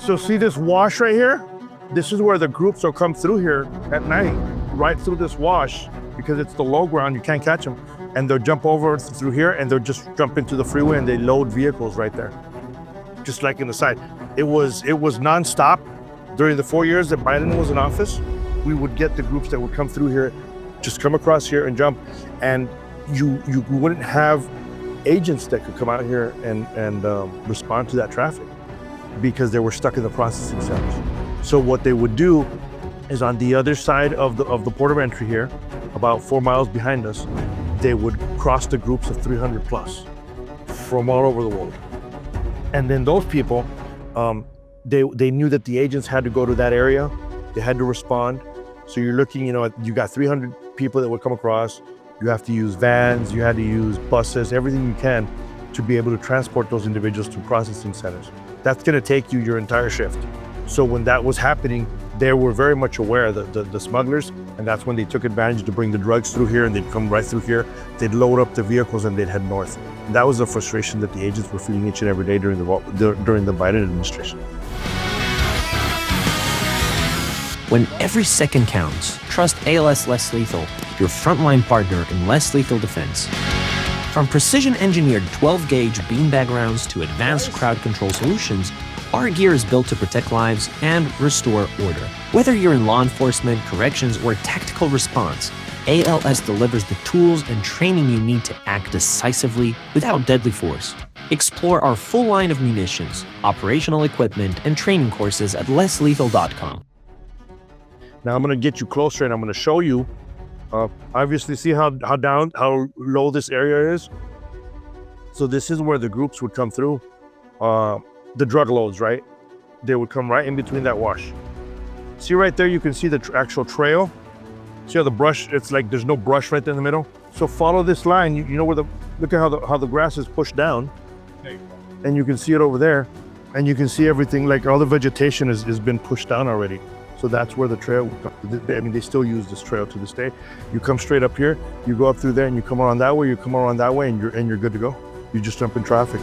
So see this wash right here? This is where the groups will come through here at night, right through this wash, because it's the low ground, you can't catch them. And they'll jump over through here and they'll just jump into the freeway and they load vehicles right there. Just like in the side. It was nonstop. During the 4 years that Biden was in office, we would get the groups that would come through here, just come across here and jump. And you wouldn't have agents that could come out here and respond to that traffic because they were stuck in the processing centers. So what they would do is on the other side of the port of entry here, about 4 miles behind us, they would cross the groups of 300 plus from all over the world. And then those people, they knew that the agents had to go to that area. They had to respond. So you're looking, you got 300 people that would come across. You have to use vans, you had to use buses, everything you can to be able to transport those individuals to processing centers. That's gonna take you your entire shift. So when that was happening, they were very much aware, the smugglers, and that's when they took advantage to bring the drugs through here, and they'd come right through here, they'd load up the vehicles and they'd head north. And that was the frustration that the agents were feeling each and every day during the Biden administration. When every second counts, trust ALS Less Lethal, your frontline partner in less lethal defense. From precision-engineered 12-gauge beanbag rounds to advanced crowd control solutions, our gear is built to protect lives and restore order. Whether you're in law enforcement, corrections, or tactical response, ALS delivers the tools and training you need to act decisively without deadly force. Explore our full line of munitions, operational equipment, and training courses at lesslethal.com. Now I'm going to get you closer and I'm going to show you, obviously see how low this area is. So this is where the groups would come through, the drug loads, right? They would come right in between that wash. See right there, you can see the actual trail. See how the brush, it's like there's no brush right there in the middle. So follow this line, you know where look at how the grass is pushed down. And you can see it over there. And you can see everything, like all the vegetation has been pushed down already. So that's where the trail, they still use this trail to this day. You come straight up here, you go up through there and you come around that way, and you're good to go. You just jump in traffic.